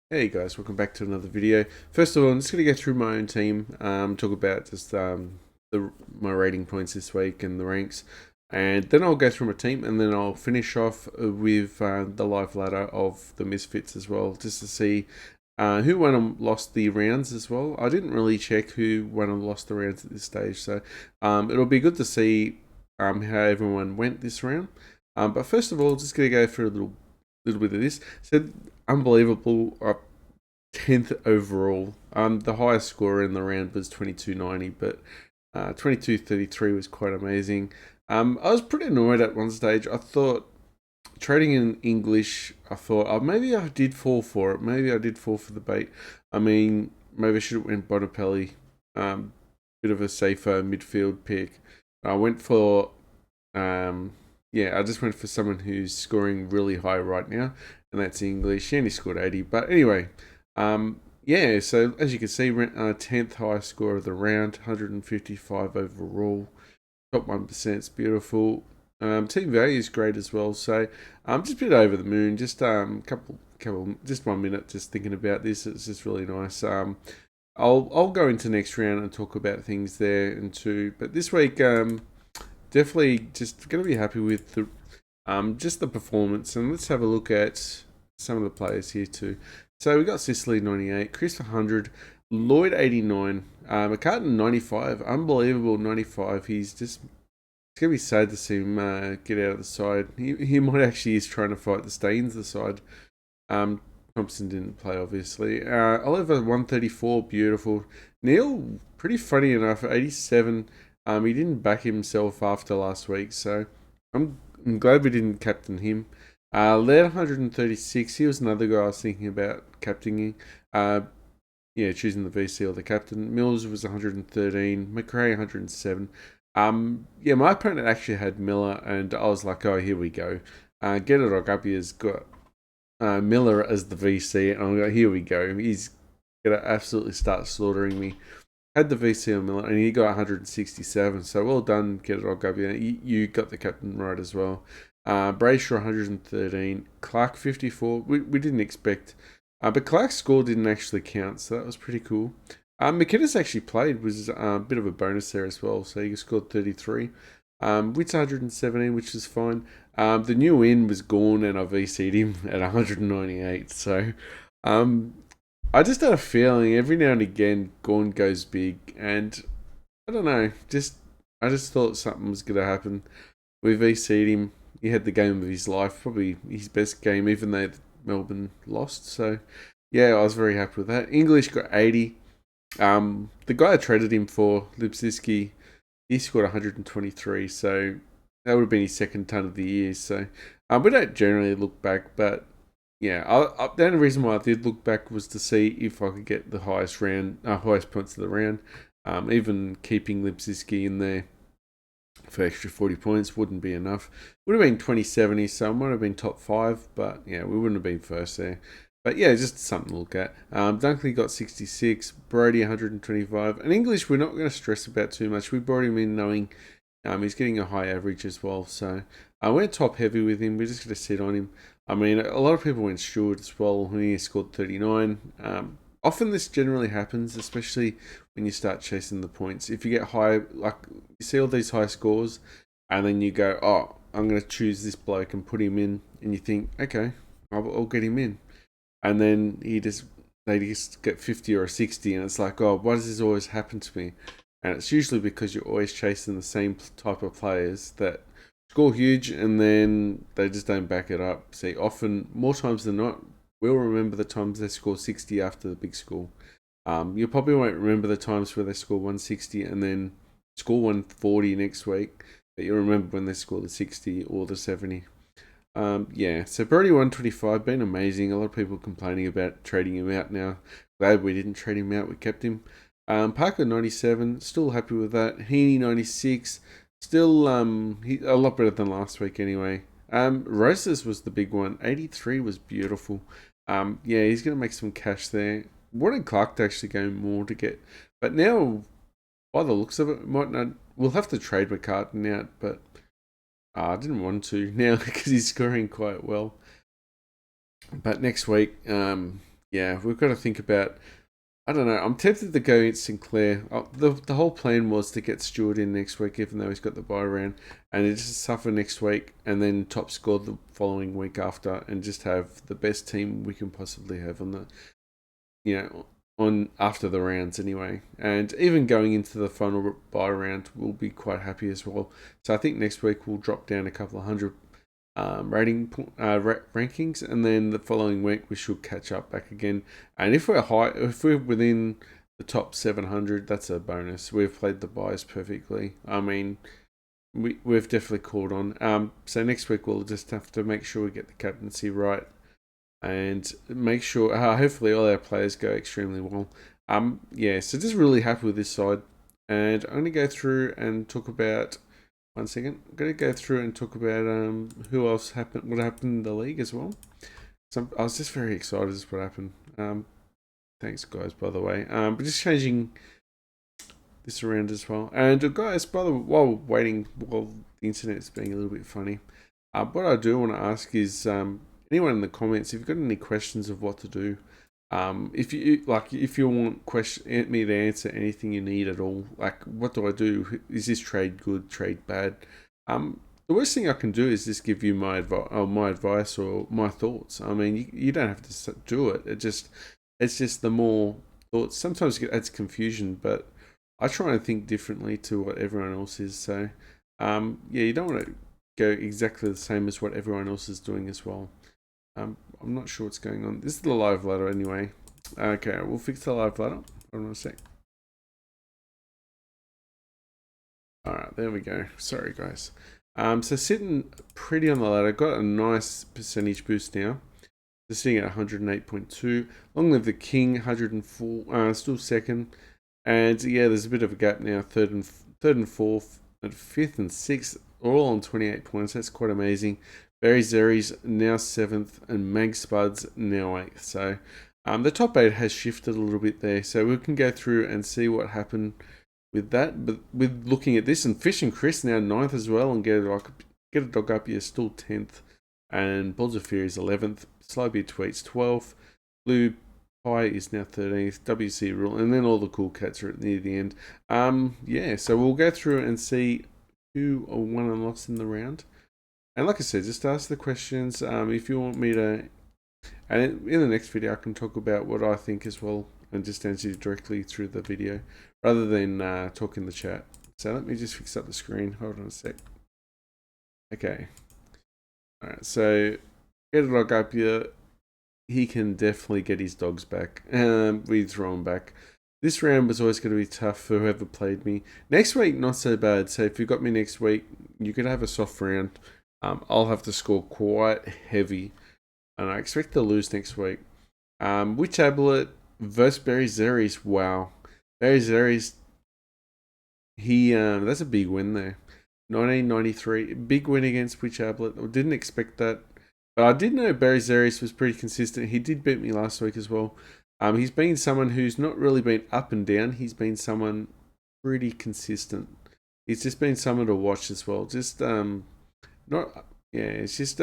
Hey guys, welcome back to another video. First of all, I'm just going to go through my own team, talk about just my rating points this week and the ranks, and then I'll go through my team, and then I'll finish off with the live ladder of the misfits as well, just to see who won and lost the rounds as well. I didn't really check who won and lost the rounds at this stage, so it'll be good to see how everyone went this round. But first of all, just going to go through a little bit of this. So unbelievable. 10th overall. The highest score in the round was 22.90, but 22.33 was quite amazing. I was pretty annoyed at one stage. I thought trading in English, I thought, oh, maybe I did fall for it. Maybe I did fall for the bait. I mean, maybe I should have went Bonapelli. Bit of a safer midfield pick. I went for, I just went for someone who's scoring really high right now, and that's English. She only scored 80, but anyway, so as you can see, 10th highest score of the round, 155 overall, top 1%. It's beautiful. Team value is great as well. So I'm just a bit over the moon. Just just 1 minute, just thinking about this. It's just really nice. I'll go into next round and talk about things there and too. But this week, definitely just going to be happy with the just the performance. And let's have a look at some of the players here too. So we got Sicily 98, Chris 100, Lloyd 89, McCartan 95, unbelievable 95. It's gonna be sad to see him get out of the side. He might actually is trying to fight to stay in the side. Thompson didn't play obviously. Oliver 134, beautiful. Neil, pretty funny enough, 87. He didn't back himself after last week, so I'm glad we didn't captain him. Led 136. He was another guy I was thinking about captaining. Choosing the VC or the captain. Mills was 113. McRae 107. My opponent actually had Miller, and I was like, oh, here we go. Get it, Ogabia's got Miller as the VC, and I'm like, here we go. He's gonna absolutely start slaughtering me. Had the VC on Miller, and he got 167. So well done, Get it, Ogabia. You got the captain right as well. Brayshaw 113, Clark 54. We didn't expect, but Clark's score didn't actually count, so that was pretty cool. McInnes actually played, was a bit of a bonus there as well, so he scored 33. Wits 117, which is fine. The new win was Gawn, and I VC'd him at 198. So I just had a feeling every now and again Gawn goes big, and I don't know, I just thought something was going to happen. We VC'd him. He had the game of his life, probably his best game, even though Melbourne lost. So, yeah, I was very happy with that. English got 80. The guy I traded him for, Lipsiski, he scored 123. So, that would have been his second ton of the year. So, we don't generally look back, but yeah, the only reason why I did look back was to see if I could get the highest points of the round. Even keeping Lipsiski in there for extra 40 points wouldn't be enough. Would have been 2070, so I might have been top 5, but yeah, we wouldn't have been first there. But yeah, just something to look at. Dunkley got 66, Brody 125. And English, we're not going to stress about too much. We brought him in knowing he's getting a high average as well. So I went top heavy with him. We're just going to sit on him. I mean, a lot of people went Stewart as well. He scored 39. Often this generally happens, especially when you start chasing the points. If you get high, like you see all these high scores, and then you go, oh, I'm going to choose this bloke and put him in, and you think, okay, I'll get him in. And then they just get 50 or 60, and it's like, oh, why does this always happen to me? And it's usually because you're always chasing the same type of players that score huge, and then they just don't back it up. See, often, more times than not, we'll remember the times they score 60 after the big score. You probably won't remember the times where they score 160 and then score 140 next week, but you'll remember when they score the 60 or the 70. So Brody 125, been amazing. A lot of people complaining about trading him out now. Glad we didn't trade him out, we kept him. Parker 97, still happy with that. Heaney 96, still a lot better than last week anyway. Roses was the big one. 83 was beautiful. He's going to make some cash there. Wanted Clark to actually go more to get, but now, by the looks of it, might not. We'll have to trade McCartan out, but I didn't want to now because he's scoring quite well. But next week, yeah, we've got to think about. I don't know. I'm tempted to go against Sinclair. The whole plan was to get Stewart in next week, even though he's got the bye round, and to just suffer next week, and then top score the following week after, and just have the best team we can possibly have on the, on after the rounds anyway. And even going into the final bye round, we'll be quite happy as well. So I think next week we'll drop down a couple of hundred rankings, and then the following week we should catch up back again. And if we're within the top 700, that's a bonus. We've played the buys perfectly. I mean, we've definitely called on. So next week we'll just have to make sure we get the captaincy right, and make sure hopefully all our players go extremely well. Yeah, so just really happy with this side, and I'm gonna go through and talk about. One second, I'm gonna go through and talk about who else happened, what happened in the league as well. So I was just very excited as what happened. Thanks guys, by the way. But just changing this around as well. And guys, by the way, while the internet's being a little bit funny, what I do want to ask is anyone in the comments, if you've got any questions of what to do, if you want me to answer anything you need at all, like what do I do? Is this trade good, trade bad? The worst thing I can do is just give you my advice or my thoughts. I mean, you don't have to do it. It's just the more thoughts. Sometimes it adds confusion, but I try and think differently to what everyone else is. So, yeah, you don't want to go exactly the same as what everyone else is doing as well. I'm not sure what's going on. This is the live ladder anyway. Okay, we'll fix the live ladder. Hold on a sec. Alright, there we go. Sorry, guys. So sitting pretty on the ladder. Got a nice percentage boost now. Just sitting at 108.2. Long live the king, 104. Still second. And yeah, there's a bit of a gap now. Third and fourth, and fifth and sixth, all on 28 points. That's quite amazing. Barry Zeri's now 7th, and Mag Spuds now 8th. So the top 8 has shifted a little bit there. So we can go through and see what happened with that. But with looking at this, and Fish and Chris now 9th as well, and Get a Dog Up Here still 10th, and Balls of Fury is 11th, Slowbeard Tweets 12th, Blue Pie is now 13th, WC Rule, and then all the cool cats are near the end. Yeah, so we'll go through and see who won and lost in the round. And like I said, just ask the questions if you want me to. And in the next video, I can talk about what I think as well, and just answer you directly through the video rather than talk in the chat. So let me just fix up the screen. Hold on a sec. Okay. All right. So Get a Dog Up Here. He can definitely get his dogs back. We throw him back. This round was always going to be tough for whoever played me. Next week, not so bad. So if you got me next week, you could have a soft round. I'll have to score quite heavy, and I expect to lose next week. Witch Ablett versus Barry Zeries. Wow, Barry Zeries. That's a big win there. 1993, big win against Witch Ablett. I didn't expect that, but I did know Barry Zeries was pretty consistent. He did beat me last week as well. He's been someone who's not really been up and down. He's been someone pretty consistent. He's just been someone to watch as well. Just it's just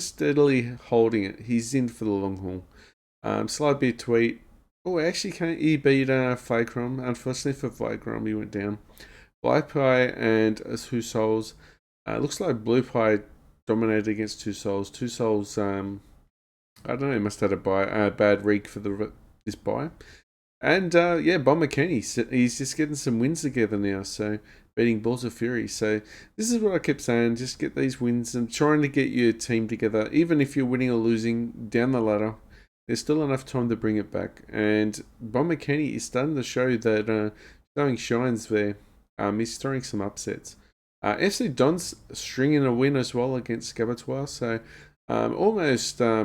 steadily holding it. He's in for the long haul. Slide beer tweet. Oh, actually, he beat Flagrom. Unfortunately for Flagrom, he went down. Black Pie and Two Souls. Looks like Blue Pie dominated against Two Souls. Two Souls, I don't know, he must have had a bad rig for this buy. And yeah, Bomber Kenny, he's just getting some wins together now. So beating Balls of Fury. So this is what I kept saying, just get these wins and trying to get your team together. Even if you're winning or losing down the ladder, there's still enough time to bring it back. And Bomber Kenny is starting to show that showing shines there. He's throwing some upsets. FC Don's stringing a win as well against Scabatois. So almost, yeah,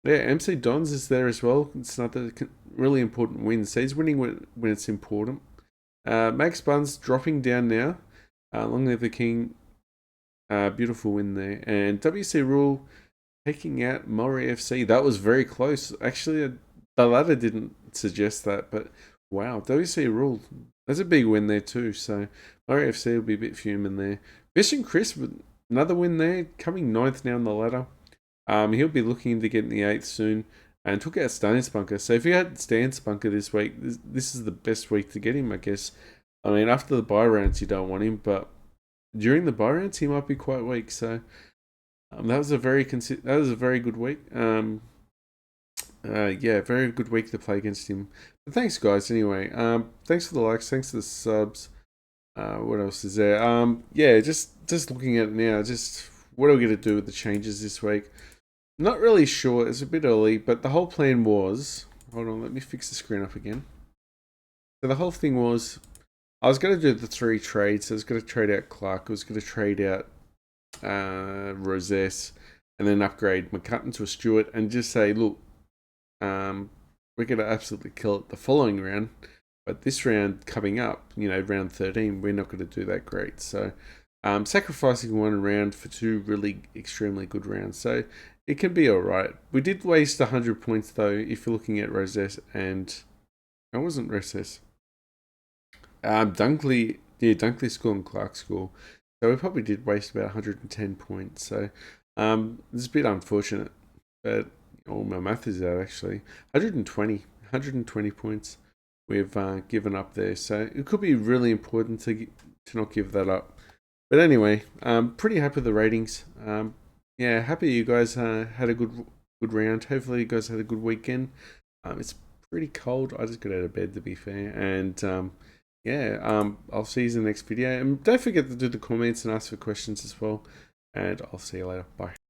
MC Don's is there as well. It's another really important win. So he's winning when it's important. Max Buns dropping down now. Long live the king. Beautiful win there. And WC Rule taking out Murray FC. That was very close. Actually, the ladder didn't suggest that, but wow, WC Rule. That's a big win there too. So Murray FC will be a bit fuming there. Bish and Chris, another win there. Coming 9th now on the ladder. He'll be looking to get in the 8th soon. and took out Stance Bunker. So if you had Stance Bunker this week, this is the best week to get him, I guess. I mean, after the bye rounds, you don't want him, but during the bye rounds, he might be quite weak. So that was a very good week. Yeah, very good week to play against him. But thanks, guys. Anyway, thanks for the likes, thanks for the subs. What else is there? Yeah, just looking at it now. Just what are we gonna do with the changes this week? Not really sure. It's a bit early, but the whole plan was. Hold on, let me fix the screen up again. So the whole thing was, I was going to do the 3 trades. I was going to trade out Clark. I was going to trade out Rosette, and then upgrade McCutton to a Stewart, and just say, look, we're going to absolutely kill it the following round, but this round coming up, round 13, we're not going to do that great. So, sacrificing 1 round for 2 really extremely good rounds. So it can be all right. We did waste 100 points though. If you're looking at Rosette and I wasn't Rosette. Dunkley school and Clark school. So we probably did waste about 110 points. So it's a bit unfortunate, but all my math is out actually. 120 points we've given up there. So it could be really important to not give that up. But anyway, pretty happy with the ratings. Yeah, happy you guys had a good round. Hopefully you guys had a good weekend. It's pretty cold. I just got out of bed, to be fair, and yeah, I'll see you in the next video, and don't forget to do the comments and ask for questions as well, and I'll see you later. Bye.